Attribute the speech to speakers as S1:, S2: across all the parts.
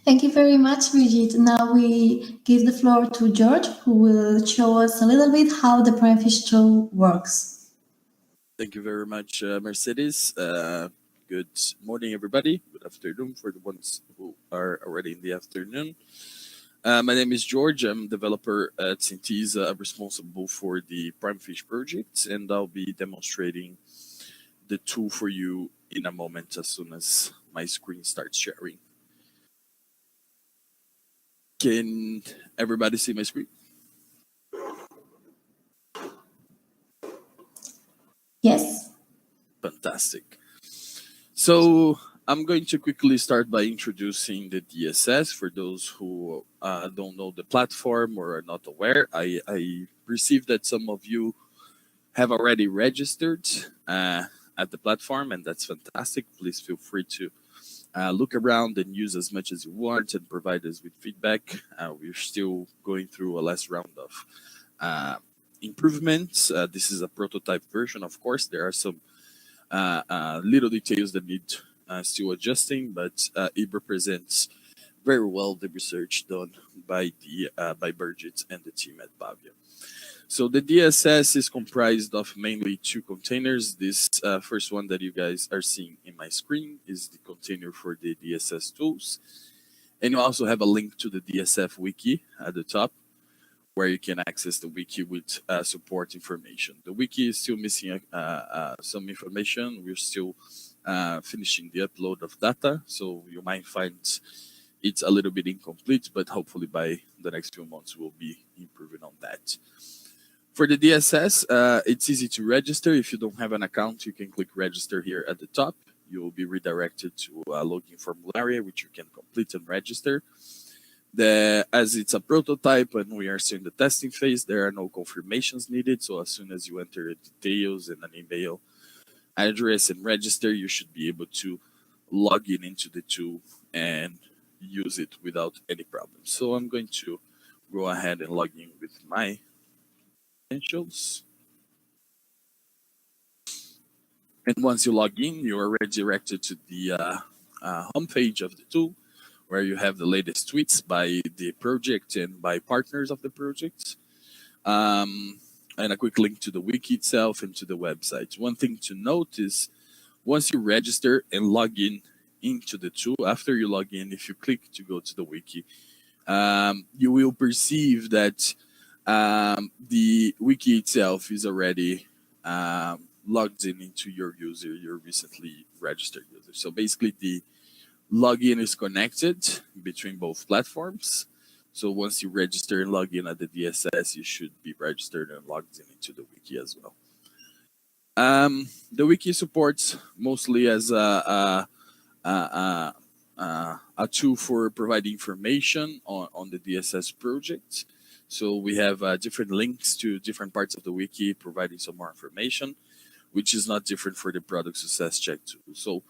S1: Thank you very much, Brigitte. Now we give the floor to George, who will show us a little bit how the PrimeFish tool works.
S2: Thank you very much, Mercedes. Good morning, everybody. Good afternoon for the ones who are already in the afternoon. My name is George. I'm a developer at Synthesa, responsible for the PrimeFish project, and I'll be demonstrating the tool for you in a moment as soon as my screen starts sharing. Can everybody see my screen?
S1: Yes.
S2: Fantastic. So I'm going to quickly start by introducing the DSS for those who don't know the platform or are not aware. I perceive that some of you have already registered at the platform, and that's fantastic. Please feel free to look around and use as much as you want and provide us with feedback. We're still going through a last round of improvements. This is a prototype version, of course. There are some little details that need still adjusting, but it represents very well the research done by Birgit and the team at Pavia. So the DSS is comprised of mainly two containers. This first one that you guys are seeing in my screen is the container for the DSS tools. And you also have a link to the DSF wiki at the top, where you can access the wiki with support information. The wiki is still missing some information. We're still finishing the upload of data, so you might find it's a little bit incomplete, but hopefully by the next few months we'll be improving on that. For the DSS, it's easy to register. If you don't have an account, you can click register here at the top. You will be redirected to a login formulary, which you can complete and register. As it's a prototype and we are still in the testing phase, there are no confirmations needed. So as soon as you enter details and an email address and register, you should be able to log in into the tool and use it without any problems. So I'm going to go ahead and log in with my credentials. And once you log in, you are redirected to the homepage of the tool, where you have the latest tweets by the project and by partners of the project, and a quick link to the wiki itself and to the website. One thing to note is once you register and log in into the tool, after you log in, if you click to go to the wiki, you will perceive that the wiki itself is already logged in into your user, your recently registered user. So basically the login is connected between both platforms. So once you register and log in at the DSS, you should be registered and logged in into the wiki as well. The wiki supports mostly as a tool for providing information on the DSS project. So we have different links to different parts of the wiki providing some more information, which is not different for the product success check tool. So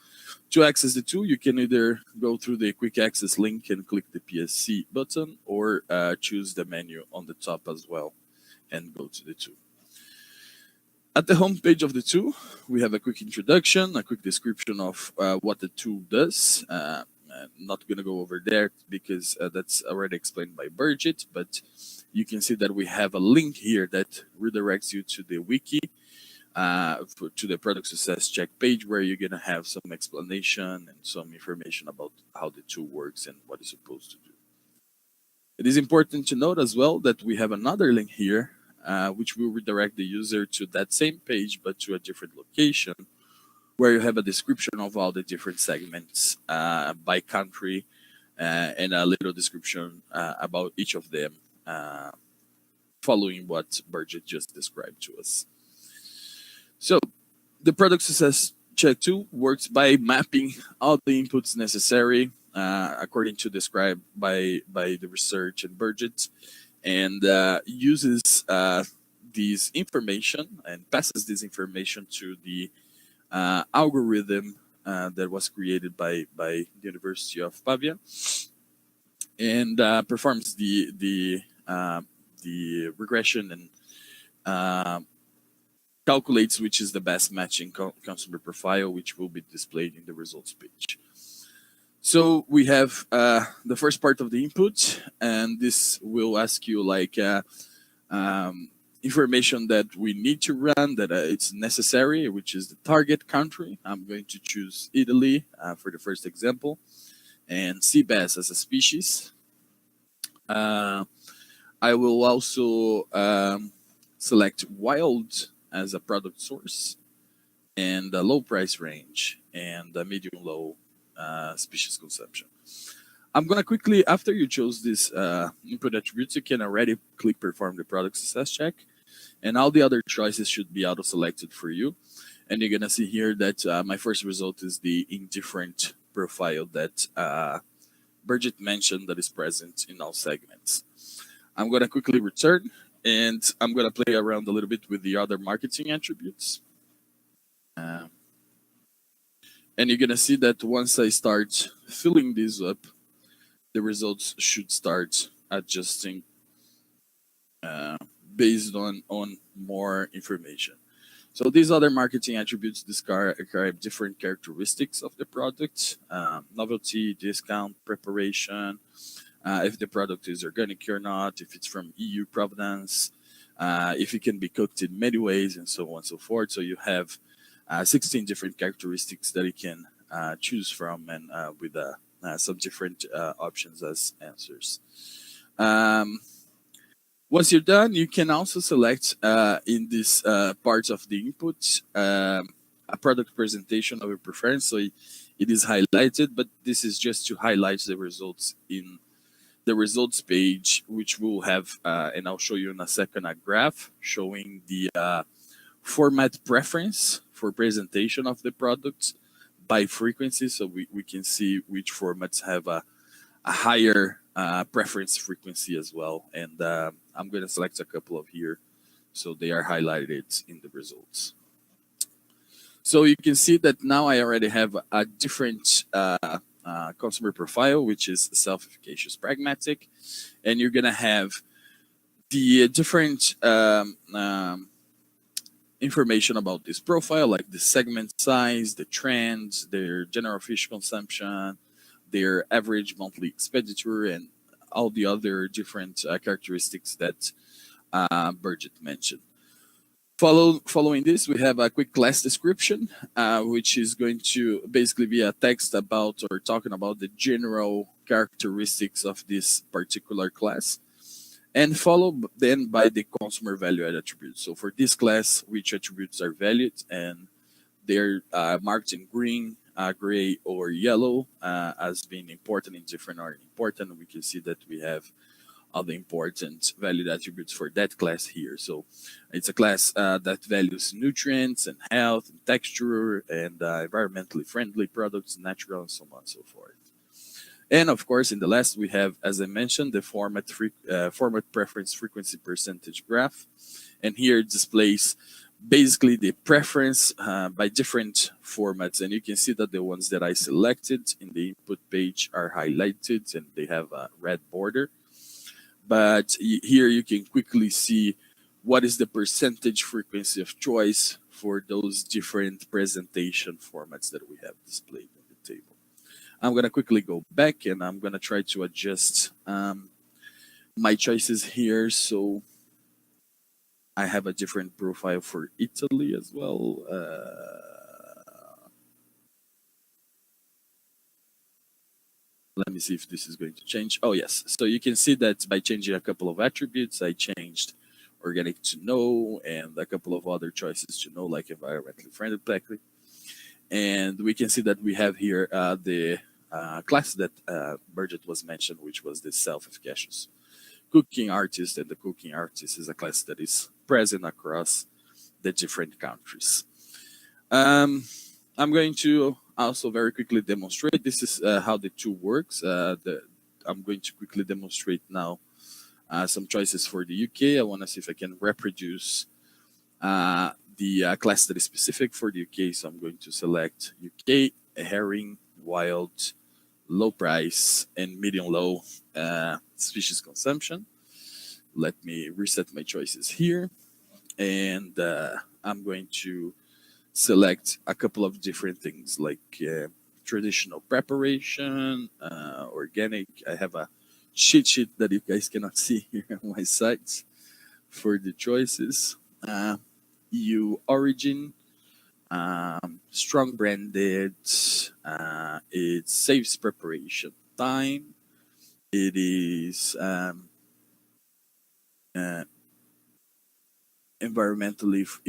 S2: to access the tool, you can either go through the quick access link and click the PSC button, or choose the menu on the top as well and go to the tool. At the home page of the tool, we have a quick introduction, a quick description of what the tool does. I'm not going to go over there because that's already explained by Birgit, but you can see that we have a link here that redirects you to the wiki, to the product success check page, where you're going to have some explanation and some information about how the tool works and what it's supposed to do. It is important to note as well that we have another link here, which will redirect the user to that same page, but to a different location, where you have a description of all the different segments by country, and a little description about each of them, following what Birgit just described to us. So the product success check tool works by mapping all the inputs necessary according to described by the research and Birgit, and uses this information and passes this information to the algorithm that was created by the University of Pavia, and performs the regression and calculates which is the best matching consumer profile, which will be displayed in the results page. So we have the first part of the input, and this will ask you like um, information that we need to run, that it's necessary, which is the target country. I'm going to choose Italy for the first example, and sea bass as a species. I will also select wild as a product source, and a low price range, and a medium low species consumption. I'm gonna quickly, after you chose this input attributes, you can already click perform the product success check, and all the other choices should be auto selected for you. And you're gonna see here that my first result is the indifferent profile that Birgit mentioned that is present in all segments. I'm gonna quickly return, and I'm gonna play around a little bit with the other marketing attributes. And you're gonna see that once I start filling these up, the results should start adjusting based on more information. So these other marketing attributes describe different characteristics of the product: novelty, discount, preparation, if the product is organic or not, if it's from EU provenance, if it can be cooked in many ways, and so on and so forth. So you have 16 different characteristics that you can choose from, and with some different options as answers. Once you're done, you can also select in this part of the input a product presentation of your preference. So it is highlighted, but this is just to highlight the results in the results page, which will have, and I'll show you in a second, a graph showing the format preference for presentation of the product by frequency. So we can see which formats have a higher preference frequency as well. And I'm going to select a couple of here, so they are highlighted in the results. So you can see that now I already have a different consumer profile, which is self-efficacious pragmatic. And you're going to have the different information about this profile, like the segment size, the trends, their general fish consumption, their average monthly expenditure, and all the other different characteristics that Birgit mentioned. Following this, we have a quick class description, which is going to basically be a text about or talking about the general characteristics of this particular class, and followed then by the consumer value add attributes. So for this class, which attributes are valued, and they're marked in green, gray, or yellow as being important, indifferent, or important. We can see that we have all the important valued attributes for that class here. So it's a class that values nutrients and health and texture and environmentally friendly products, natural, and so on and so forth. And of course, in the last, we have, as I mentioned, the format preference frequency percentage graph. And here it displays basically the preference by different formats. And you can see that the ones that I selected in the input page are highlighted and they have a red border. But here you can quickly see what is the percentage frequency of choice for those different presentation formats that we have displayed on the table. I'm going to quickly go back and I'm going to try to adjust my choices here. So I have a different profile for Italy as well. Let me see if this is going to change. Oh, yes. So you can see that by changing a couple of attributes, I changed organic to no and a couple of other choices to no, like environmentally friendly. And we can see that we have here the class that Birgit was mentioned, which was the self-efficacious cooking artist. And the cooking artist is a class that is present across the different countries. I'm going to also very quickly demonstrate. This is how the tool works. I'm going to quickly demonstrate now some choices for the UK. I want to see if I can reproduce the class that is specific for the UK. So I'm going to select UK, herring, wild, low price, and medium low species consumption. Let me reset my choices here. And I'm going to select a couple of different things like traditional preparation, organic. I have a cheat sheet that you guys cannot see here on my sites for the choices. EU origin, strong branded, it saves preparation time. It is it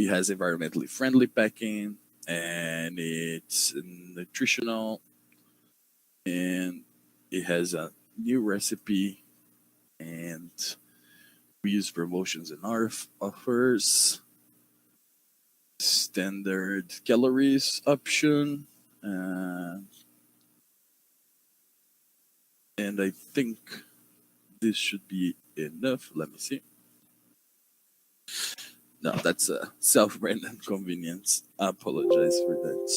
S2: has environmentally friendly packing, and it's nutritional, and it has a new recipe, and we use promotions and offers. Standard calories option, and I think this should be enough. Let me see. No, that's a self-brand and convenience. I apologize for that.